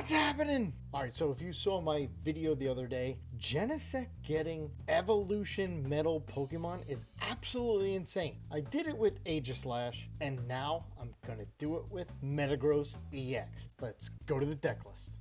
What's happening? Alright, so if you saw my video the other day, Genesect getting Evolution Metal Pokemon is absolutely insane. I did it with Aegislash, and now I'm gonna do it with Metagross EX. Let's go to the deck list.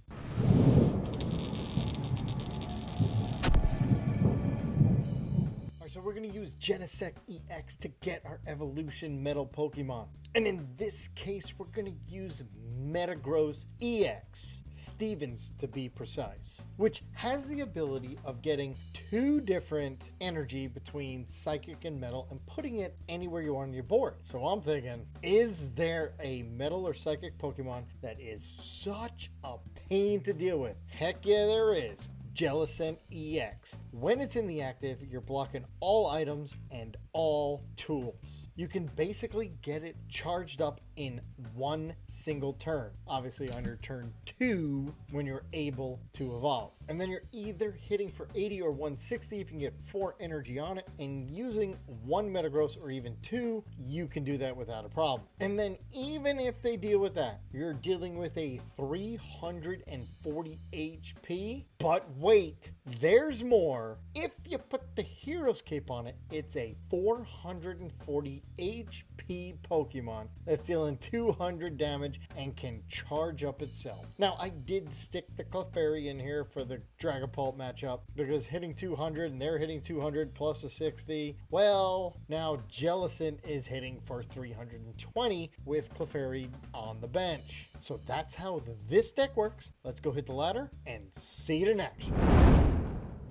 So we're going to use Genesect EX to get our Evolution Metal Pokemon. And in this case, we're going to use Metagross EX, Stevens to be precise, which has the ability of getting two different energy between Psychic and Metal and putting it anywhere you want on your board. So I'm thinking, is there a Metal or Psychic Pokemon that is such a pain to deal with? Heck yeah, there is. Jellicent EX. When it's in the active, you're blocking all items and all tools. You can basically get it charged up in one single turn. Obviously on your turn 2 when you're able to evolve. And then you're either hitting for 80 or 160 if you can get 4 energy on it, and using 1 Metagross or even 2, you can do that without a problem. And then even if they deal with that, you're dealing with a 340 HP, but wait, there's more. If you put the Hero's Cape on it, it's a 440 HP Pokemon that's dealing 200 damage and can charge up itself. Now, I did stick the Clefairy in here for the Dragapult matchup because hitting 200 and they're hitting 200 plus a 60. Well, now Jellicent is hitting for 320 with Clefairy on the bench. So that's how this deck works. Let's go hit the ladder and see it in action.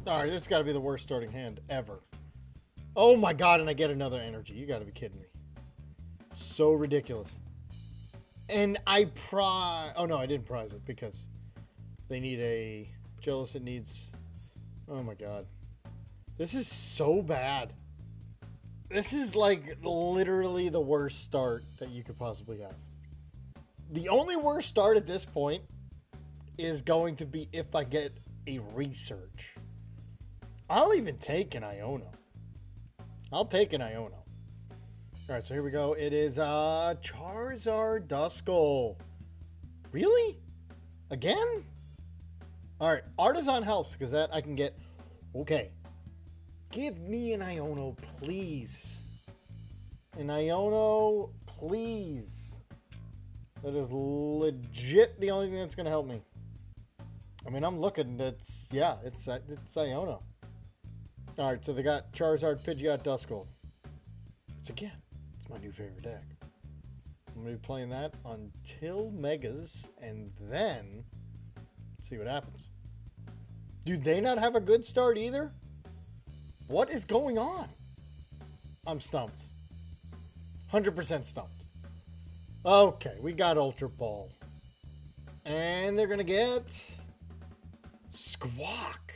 All right, this has got to be the worst starting hand ever. Oh my God, and I get another energy. You got to be kidding me. So ridiculous. And oh no, I didn't prize it because they need a Jellicent needs. Oh my God. This is so bad. This is like literally the worst start that you could possibly have. The only worst start at this point is going to be if I get a research. I'll even take an Iono. I'll take an Iono. All right, so here we go. It is Charizard Dusknoir. Really? Again? All right, Artisan helps because that I can get. Okay. Give me an Iono, please. An Iono, please. That is legit the only thing that's going to help me. I mean, I'm looking. It's Iono. All right, so they got Charizard, Pidgeot, Dusknoir. It's my new favorite deck. I'm going to be playing that until Megas, and then see what happens. Do they not have a good start either? What is going on? I'm stumped. 100% stumped. Okay, we got Ultra Ball. And they're going to get Squawk.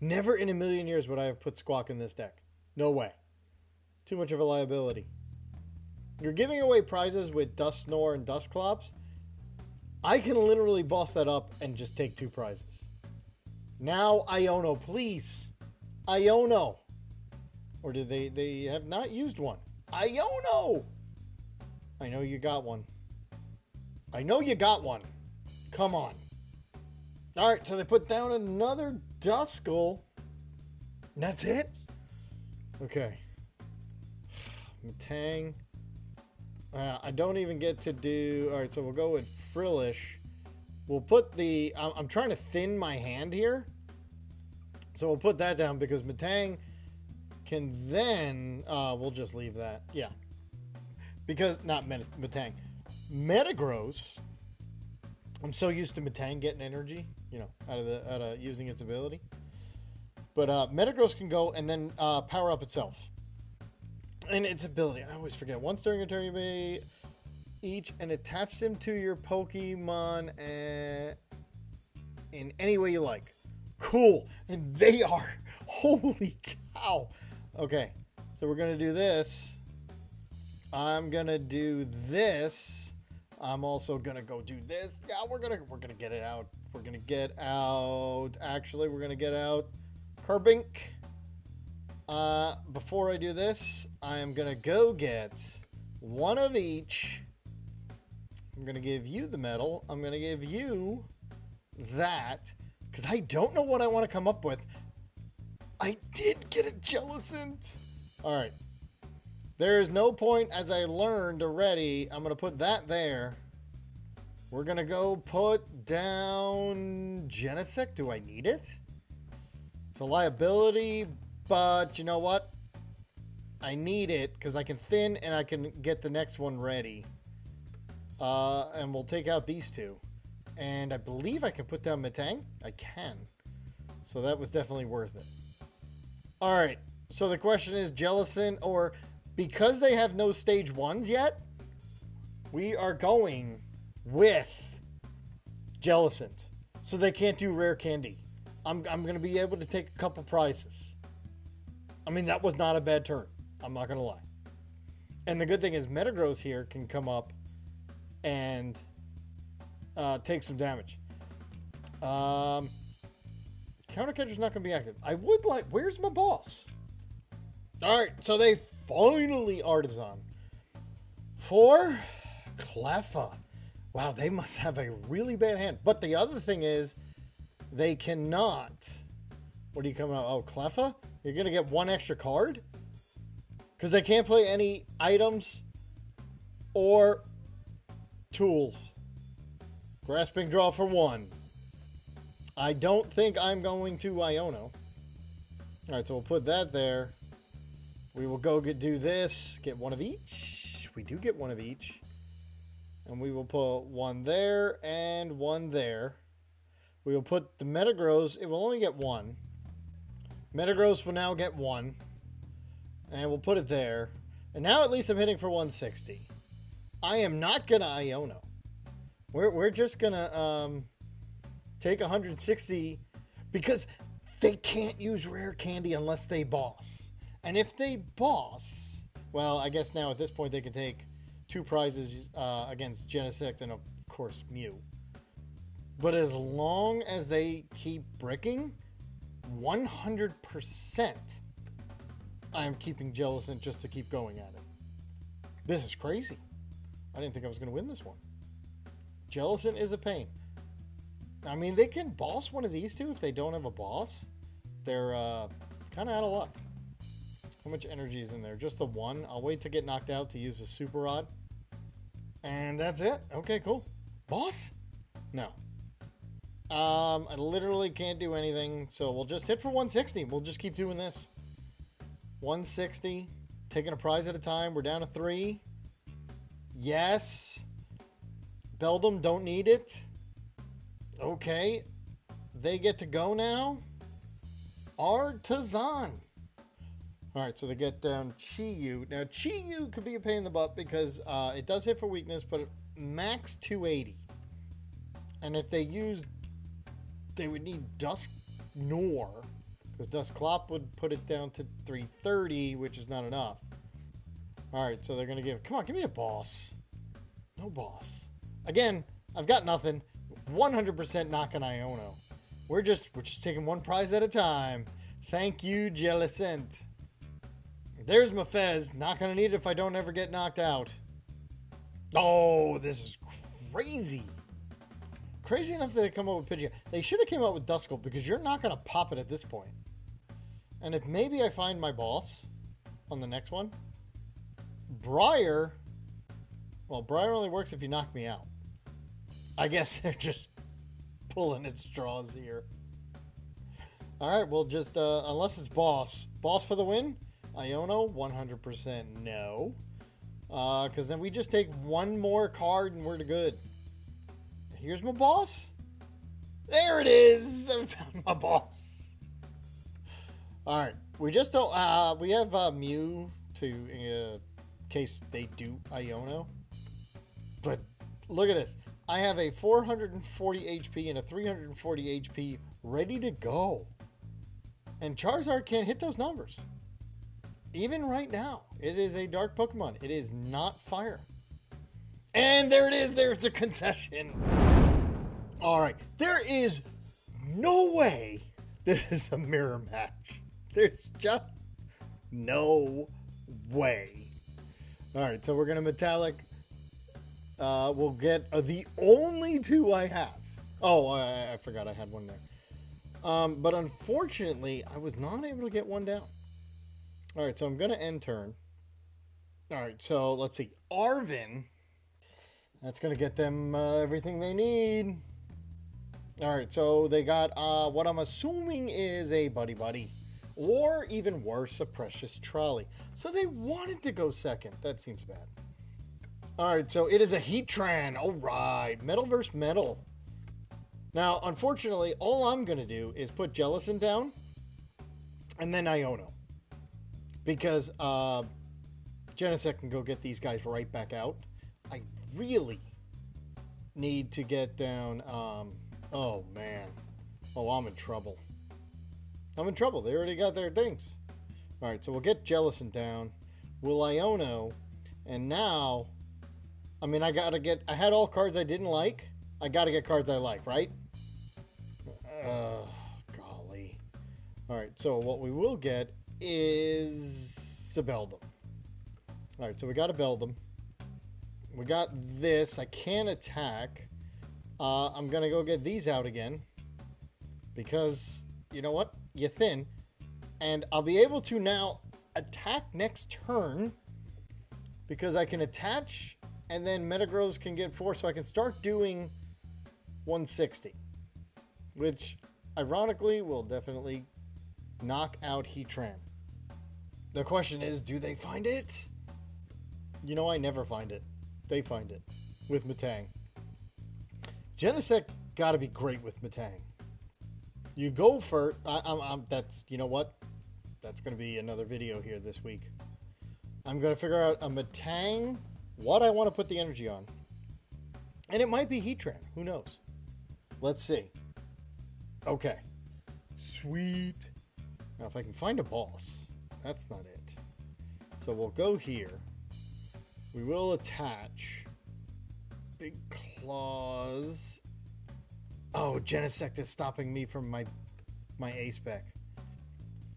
Never in a million years would I have put Squawk in this deck. No way. Too much of a liability. You're giving away prizes with Dusknoir and Dusclops. I can literally boss that up and just take 2 prizes. Now Iono, please. Iono. Or did they have not used one? Iono. I know you got one. I know you got one. Come on. All right, so they put down another Duskull. And that's it? Okay. Metang. I don't even get to do... All right, so we'll go with Frillish. We'll put the... I'm trying to thin my hand here. So we'll put that down because Metang can then... we'll just leave that. Yeah. Because... Not Metang. Metagross. I'm so used to Metang getting energy, you know, out of using its ability. But Metagross can go and then power up itself. And its ability, I always forget. Once during a turn, you may each and attach them to your Pokemon in any way you like. Cool. And they are. Holy cow. Okay. So we're going to do this. I'm going to do this. I'm also going to go do this. Yeah, we're going to get it out. We're going to get out. Actually, we're going to get out Carbink. Before I do this, I am going to go get one of each. I'm I'm going to give you the metal. I'm going to give you that. Because I don't know what I want to come up with. I did get a Jellicent. All right. There is no point, as I learned already. I'm going to put that there. We're going to go put down Genesect. Do I need it? It's a liability, but you know what? I need it because I can thin and I can get the next one ready. And we'll take out these two. And I believe I can put down Metang. I can. So that was definitely worth it. All right. So the question is Jellicent, or because they have no stage 1s yet, we are going with Jellicent. So they can't do rare candy. I'm going to be able to take a couple prizes. I mean, that was not a bad turn. I'm not going to lie. And the good thing is Metagross here can come up and take some damage. Counter Catcher's not going to be active. I would like... Where's my boss? All right, so they finally Artisan for Clefairy. Wow, they must have a really bad hand. But the other thing is they cannot... What are you coming out? Oh, Clefairy? You're going to get one extra card? Because they can't play any items or tools. Grasping Draw for 1. I don't think I'm going to Iono. Alright, so we'll put that there. We will go do this. Get one of each. We do get one of each. And we will put one there and one there. We will put the Metagross. It will only get one. Metagross will now get one. And we'll put it there. And now at least I'm hitting for 160. I am not going to Iono. We're just going to take 160 because they can't use rare candy unless they boss. And if they boss, well, I guess now at this point they can take 2 prizes against Genesect and, of course, Mew. But as long as they keep bricking, 100%, I am keeping Jellicent just to keep going at it. This is crazy. I didn't think I was going to win this one. Jellicent is a pain. I mean, they can boss one of these two if they don't have a boss. They're kind of out of luck. How much energy is in there? Just the one. I'll wait to get knocked out to use the Super Rod. And that's it. Okay, cool. Boss? No. I literally can't do anything, so we'll just hit for 160. We'll just keep doing this. 160. Taking a prize at a time. We're down to 3. Yes. Beldum, don't need it. Okay. They get to go now. Artisan. Alright, so they get down Chi-Yu. Now, Chi-Yu could be a pain in the butt because it does hit for weakness, but max 280. And if they used... They would need Dusknoir, because Dusclop would put it down to 330, which is not enough. Alright, so they're going to give... Come on, give me a boss. No boss. Again, I've got nothing. 100% not going to Iono. We're just taking one prize at a time. Thank you, Jellicent. There's my Fez. Not going to need it if I don't ever get knocked out. Oh, this is crazy. Crazy enough that they come up with Pidgeot. They should have came up with Duskull because you're not going to pop it at this point. And if maybe I find my boss on the next one. Briar. Well, Briar only works if you knock me out. I guess they're just pulling at straws here. Alright, well just, unless it's boss. Boss for the win? Iono, 100% no. Because then we just take one more card and we're good. Here's my boss. There it is. I found my boss. Alright, we just don't, we have Mew to, in case they do Iono. But look at this. I have a 440 HP and a 340 HP ready to go. And Charizard can't hit those numbers. Even right now. It is a dark Pokemon. It is not fire. And there it is. There's the concession. Alright. There is no way this is a mirror match. There's just no way. Alright. So we're going to Metallic we'll get the only 2 I have. Oh, I forgot I had one there. But unfortunately, I was not able to get one down. All right, so I'm going to end turn. All right, so let's see. Arvin. That's going to get them everything they need. All right, so they got what I'm assuming is a Buddy Buddy. Or even worse, a Precious Trolley. So they wanted to go second. That seems bad. All right, so it is a Heatran. All right, metal versus metal. Now, unfortunately, all I'm going to do is put Jellicent down and then Iono. Because Genesect can go get these guys right back out. I really need to get down... oh, man. Oh, I'm in trouble. I'm in trouble. They already got their things. All right, so we'll get Jellicent down. We'll Iono. And now... I mean, I had all cards I didn't like. I got to get cards I like, right? Golly. All right, so what we will get is a Beldum. All right, so we got a Beldum. We got this. I can't attack. I'm going to go get these out again. Because, you know what? You're thin. And I'll be able to now attack next turn. Because I can attach... And then Metagross can get 4, so I can start doing 160. Which, ironically, will definitely knock out Heatran. The question is, do they find it? You know, I never find it. They find it. With Metang. Genesect gotta be great with Metang. You go for... that's... You know what? That's gonna be another video here this week. I'm gonna figure out a Metang... What I want to put the energy on. And it might be Heatran. Who knows? Let's see. Okay. Sweet. Now, if I can find a boss. That's not it. So we'll go here. We will attach. Big claws. Oh, Genesect is stopping me from my A-spec.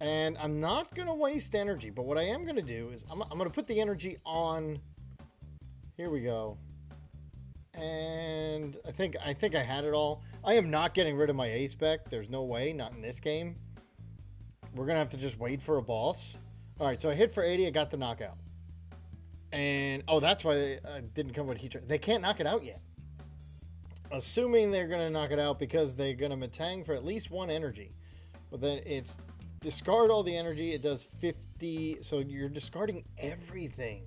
And I'm not going to waste energy. But what I am going to do is I'm going to put the energy on... Here we go. And I think I had it all. I am not getting rid of my A-spec. There's no way. Not in this game. We're going to have to just wait for a boss. All right, so I hit for 80. I got the knockout. And, oh, that's why they didn't come with Heatran. They can't knock it out yet. Assuming they're going to knock it out because they're going to Metang for at least 1 energy. But then it's discard all the energy. It does 50. So you're discarding everything.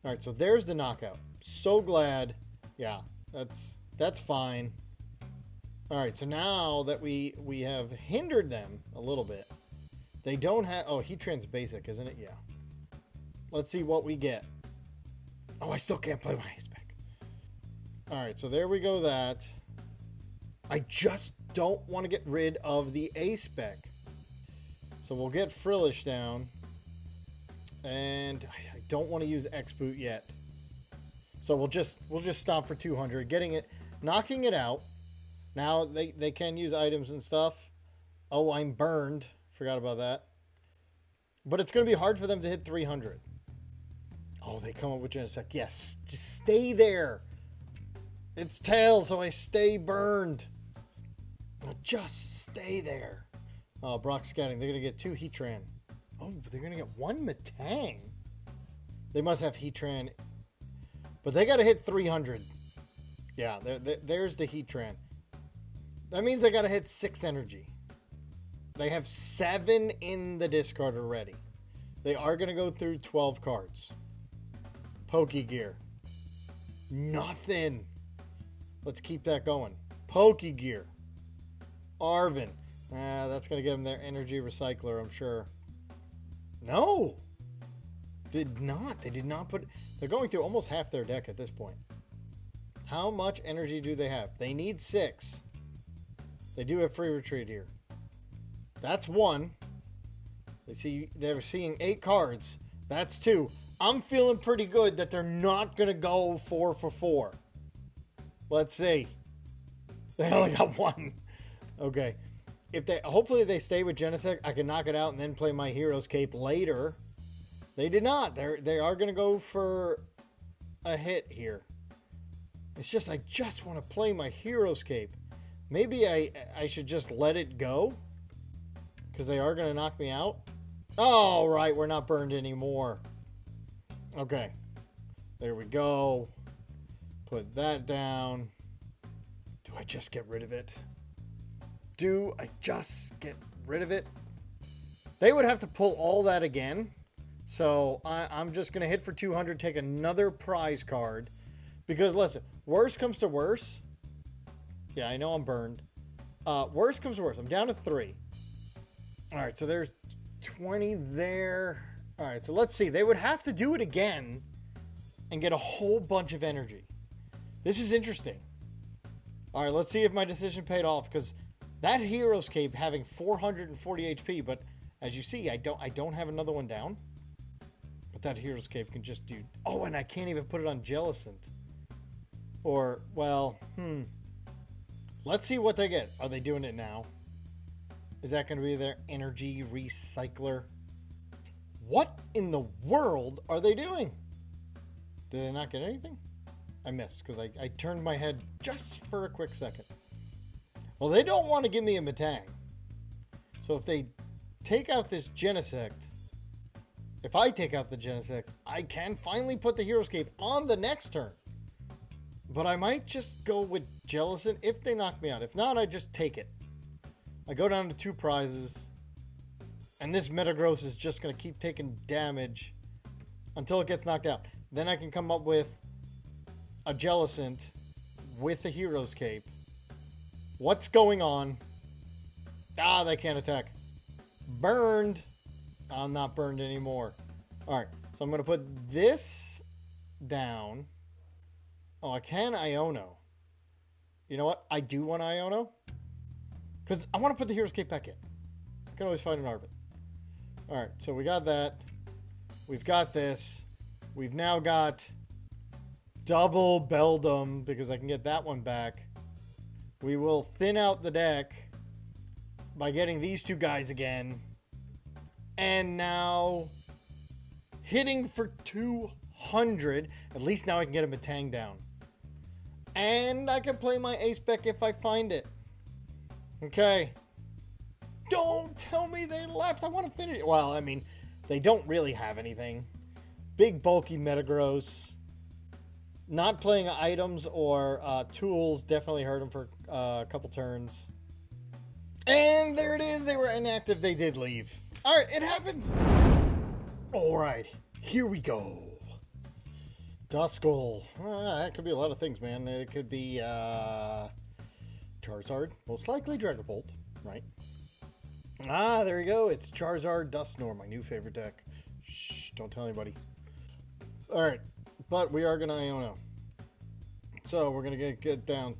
All right, so there's the knockout. So glad. Yeah, that's fine. All right, so now that we have hindered them a little bit. They don't have... Oh, Heatran's basic, isn't it? Yeah. Let's see what we get. Oh, I still can't play my A-spec. All right, so there we go that. I just don't want to get rid of the A-spec. So we'll get Frillish down. And... don't want to use X-Boot yet. So we'll just stop for 200. Getting it, knocking it out. Now they can use items and stuff. Oh, I'm burned. Forgot about that. But it's going to be hard for them to hit 300. Oh, they come up with Genesect. Yes, just stay there. It's tails, so I stay burned. Just stay there. Oh, Brock scouting. They're going to get 2 Heatran. Oh, they're going to get 1 Metang. They must have Heatran. But they got to hit 300. Yeah, there's the Heatran. That means they got to hit 6 energy. They have 7 in the discard already. They are going to go through 12 cards. Pokegear. Nothing. Let's keep that going. Pokegear. Arvin. That's going to give them their energy recycler, I'm sure. No. Did not. They did not put... They're going through almost half their deck at this point. How much energy do they have? They need 6. They do have free retreat here. That's 1. They're seeing 8 cards. That's 2. I'm feeling pretty good that they're not going to go 4 for 4. Let's see. They only got 1. Okay. Hopefully they stay with Genesect. I can knock it out and then play my Hero's Cape later. They did not. They are going to go for a hit here. It's just I just want to play my Heroescape. Maybe I should just let it go because they are going to knock me out. Oh, right, we're not burned anymore. Okay, there we go. Put that down. Do I just get rid of it? Do I just get rid of it? They would have to pull all that again. So I'm just going to hit for 200, take another prize card. Because listen, worst comes to worst. Yeah, I know I'm burned. Worst comes to worst. I'm down to 3. All right, so there's 20 there. All right, so let's see. They would have to do it again and get a whole bunch of energy. This is interesting. All right, let's see if my decision paid off, because that Heroescape having 440 HP, but as you see, I don't have another one down. But that Heroescape can just do... Oh, and I can't even put it on Jellicent. Or, well, Let's see what they get. Are they doing it now? Is that going to be their energy recycler? What in the world are they doing? Did they not get anything? I missed because I turned my head just for a quick second. Well, they don't want to give me a Metang. So if they take out this Genesect, if I take out the Genesect, I can finally put the Heroescape on the next turn. But I might just go with Jellicent if they knock me out. If not, I just take it. I go down to 2 prizes. And this Metagross is just going to keep taking damage until it gets knocked out. Then I can come up with a Jellicent with a Heroescape. What's going on? Ah, they can't attack. Burned. I'm not burned anymore. Alright, so I'm going to put this down. Oh, I can Iono. You know what? I do want Iono. Because I want to put the Heroescape back in. I can always find an Arvid. Alright, so we got that. We've got this. We've now got double Beldum because I can get that one back. We will thin out the deck by getting these 2 guys again. And now hitting for 200. At least now I can get a Metang down. And I can play my Ace Spec if I find it. Okay. Don't tell me they left. I want to finish it. Well, I mean, they don't really have anything. Big, bulky Metagross. Not playing items or tools definitely hurt them for a couple turns. And there it is. They were inactive. They did leave. All right, it happens. All right, here we go. Dusknoir. That could be a lot of things, man. It could be Charizard. Most likely Dragapult, right? Ah, there you go. It's Charizard Dusknoir, my new favorite deck. Shh, don't tell anybody. All right, but we are going to Iono. So we're going to get down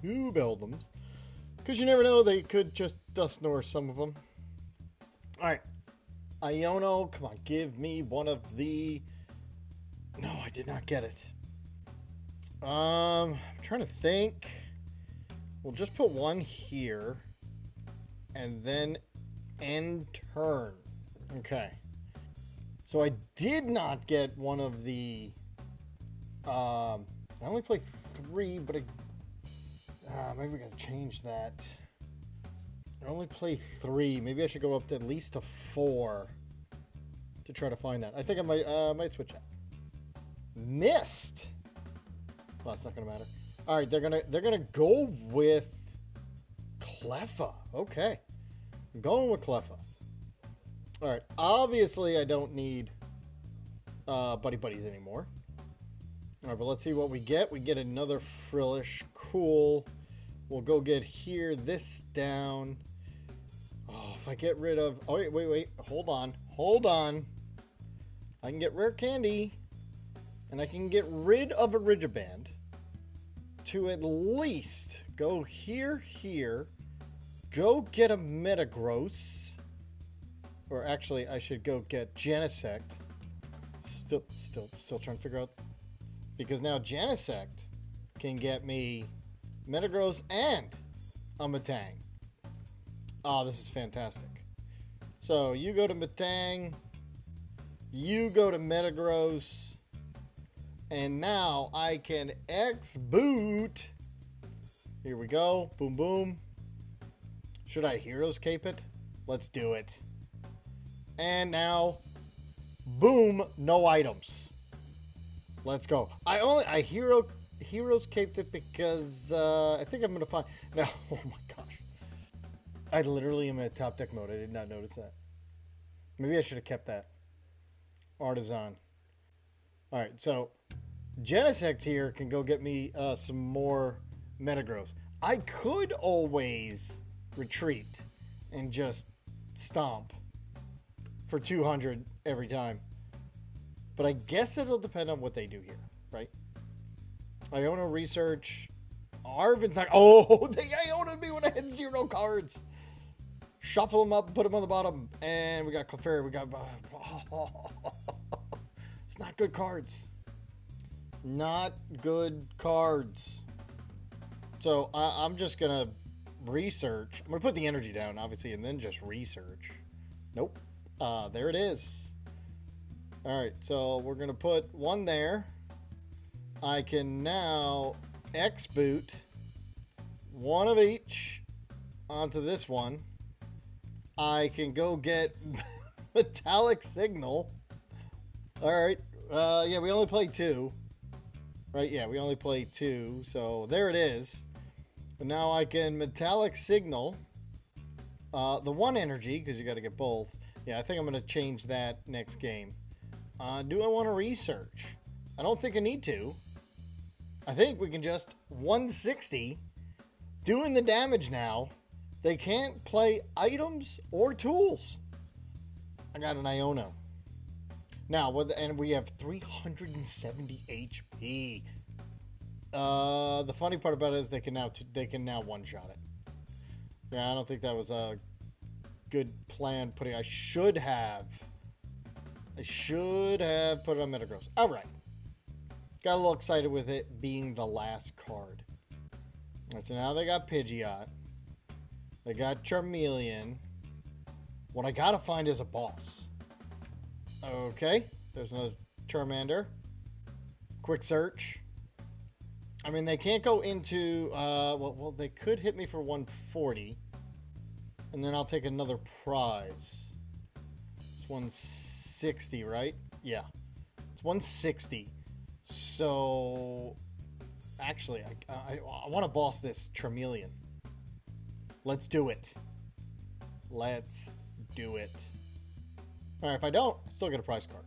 2 Beldums. Because you never know, they could just Dusknoir some of them. All right. Iono, come on, give me one of the... No, I did not get it. I'm trying to think. We'll just put one here. And then end turn. Okay. So I did not get one of the... I only played 3, but maybe we gotta change that. I only play 3. Maybe I should go up to at least a 4 to try to find that. I think I might switch that. Missed. Well, that's not gonna matter. All right, they're gonna go with Clefairy. Okay, I'm going with Clefairy. All right. Obviously, I don't need buddy buddies anymore. All right, but let's see what we get. We get another Frillish. Cool. We'll go get here. This down. Oh, if I get rid of... Oh, wait. Hold on. I can get rare candy. And I can get rid of a Rigid Band. To at least go here. Go get a Metagross. Or actually, I should go get Genesect. Still trying to figure out... Because now Genesect can get me Metagross and a Metang. Oh, this is fantastic. So you go to Metang. You go to Metagross. And now I can X-boot. Here we go. Boom, boom. Should I Heroes Cape it? Let's do it. And now, boom, no items. Let's go. I Heroes Caped it because I think I'm going to find... No, oh my gosh. I literally am in a top deck mode. I did not notice that. Maybe I should have kept that. Artisan. Alright, so Genesect here can go get me some more Metagross. I could always retreat and just stomp for 200 every time. But I guess it'll depend on what they do here, right? Iona Research. Arvin's like, oh, they Iona'd me when I had 0 cards. Shuffle them up, put them on the bottom. And we got Clefairy. We got... It's not good cards. Not good cards. So I'm just going to research. I'm going to put the energy down, obviously, and then just research. Nope. There it is. All right, so we're going to put one there. I can now X-boot one of each onto this one. I can go get Metallic Signal. All right. Yeah, we only played 2. Right, yeah, we only played 2. So there it is. But now I can Metallic Signal the 1 energy, because you got to get both. Yeah, I think I'm going to change that next game. Do I want to research? I don't think I need to. I think we can just 160. Doing the damage now. They can't play items or tools. I got an Iona. Now, and we have 370 HP. The funny part about it is they can now one-shot it. Yeah, I don't think that was a good plan. I should have put it on Metagross. All right. Got a little excited with it being the last card. All right, so now they got Pidgeot. They got Charmeleon. What I gotta find is a boss. Okay, there's another Charmander. Quick search. I mean, they can't go into... well, they could hit me for 140. And then I'll take another prize. It's 160, right? Yeah. It's 160. So... Actually, I want to boss this Charmeleon. Let's do it. Let's do it. Alright, if I don't, I still get a prize card.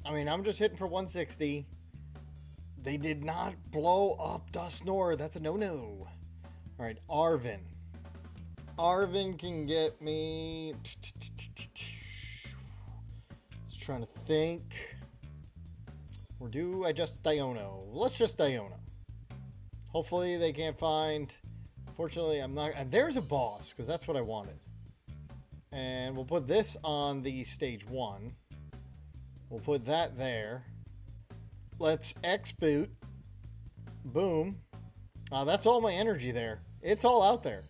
I mean, I'm just hitting for 160. They did not blow up Dusknoir. That's a no-no. Alright, Arvin. Arvin can get me... Just trying to think. Or do I just Diono? Let's just Diono. Hopefully they can't find... Fortunately, I'm not... And there's a boss, because that's what I wanted. And we'll put this on the stage 1. We'll put that there. Let's X-boot. Boom. That's all my energy there. It's all out there.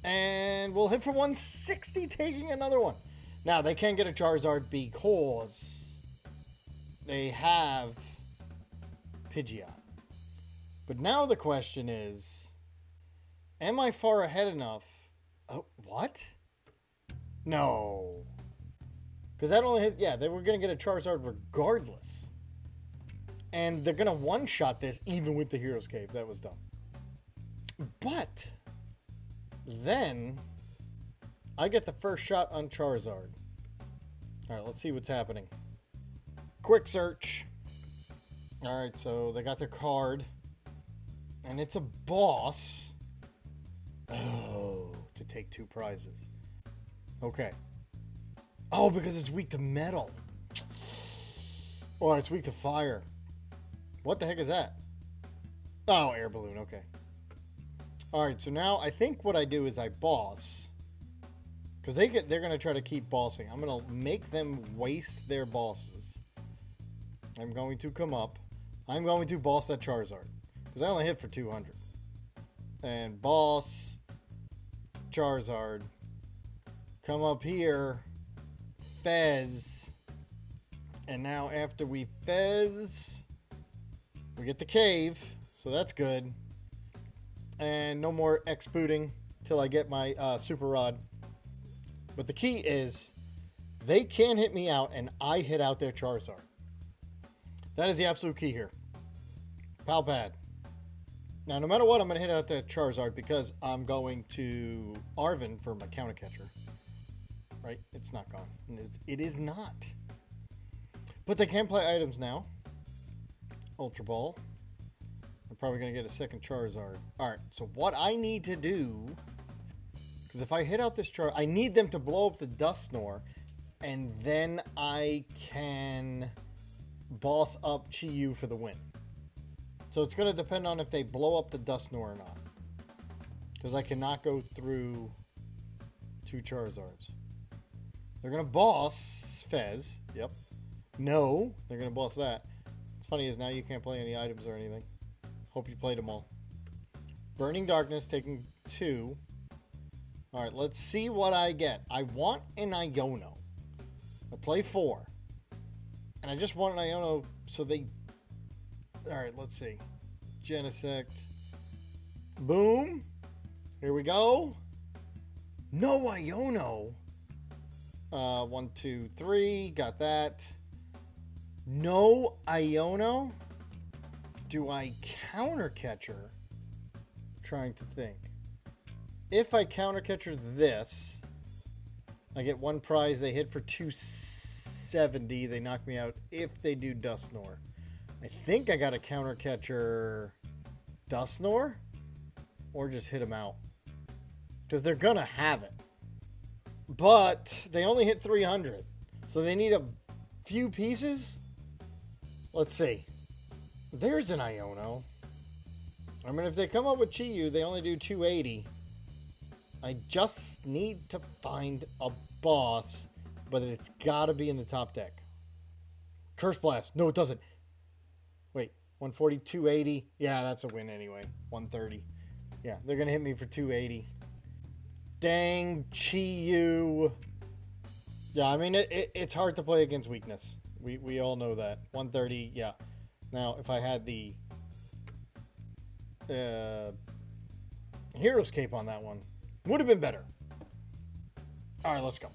And we'll hit for 160, taking another one. Now, they can get a Charizard because they have Pidgeot. But now the question is, am I far ahead enough? Oh, what? No. Because that only hit... Yeah, they were going to get a Charizard regardless. And they're going to one-shot this even with the Hero's Cave. That was dumb. But then I get the first shot on Charizard. Alright, let's see what's happening. Quick search. Alright, so they got their card. And it's a boss. Oh, to take 2 prizes. Okay. Oh, because it's weak to metal. Oh, it's weak to fire. What the heck is that? Oh, air balloon. Okay. Alright, so now I think what I do is I boss. Because they're going to try to keep bossing. I'm going to make them waste their bosses. I'm going to come up. I'm going to boss that Charizard. Because I only hit for 200. And boss Charizard. Come up here. Fez. And now after we Fez, we get the cave, so that's good. And no more X booting till I get my Super Rod. But the key is, they can't hit me out and I hit out their Charizard. That is the absolute key here. Pal pad. Now, no matter what, I'm going to hit out that Charizard because I'm going to Arven for my counter catcher. Right? It's not gone. It is not. But they can play items now. Ultra Ball. I'm probably going to get a second Charizard. Alright, so what I need to do... Because if I hit out this Charizard... I need them to blow up the Dusknoir. And then I can boss up Chi-Yu for the win. So it's going to depend on if they blow up the Dusknoir or not. Because I cannot go through 2 Charizards. They're going to boss Fez. Yep. No, they're going to boss that. What's funny is now you can't play any items or anything. Hope you played them all. Burning Darkness taking 2. Alright, let's see what I get. I want an Iono. I play 4. And I just want an Iono so they... Alright, let's see. Genesect. Boom. Here we go. No Iono. 1, 2, 3. Got that. No Iono. Do I counter catcher? Trying to think. If I counter catcher this, I get 1 prize. They hit for 270. They knock me out if they do Dusknoir. I think I got a counter catcher Dusknoir, or just hit them out. Because they're going to have it. But they only hit 300. So they need a few pieces. Let's see. There's an Iono. I mean, if they come up with Chi-Yu, they only do 280. I just need to find a boss, but it's got to be in the top deck. Curse Blast. No, it doesn't. Wait, 140, 280. Yeah, that's a win anyway. 130. Yeah, they're going to hit me for 280. Dang, Chi-Yu. Yeah, I mean, it's hard to play against weakness. We all know that. 130, yeah. Now, if I had the Hero's Cape on that one, would have been better. All right, let's go.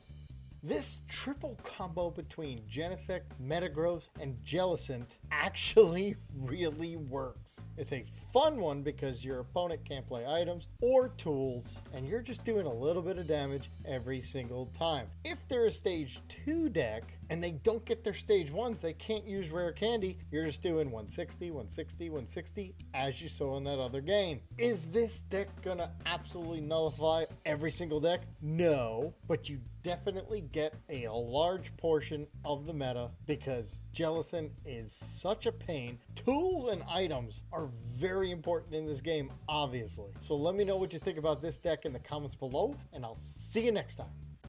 This triple combo between Genesect, Metagross, and Jellicent actually really works. It's a fun one because your opponent can't play items or tools, and you're just doing a little bit of damage every single time. If they're a stage 2 deck, and they don't get their stage 1s, they can't use rare candy, you're just doing 160, 160, 160, as you saw in that other game. Is this deck gonna absolutely nullify every single deck? No, but you definitely get a large portion of the meta because Jellicent is such a pain. Tools and items are very important in this game, obviously. So let me know what you think about this deck in the comments below, and I'll see you next time.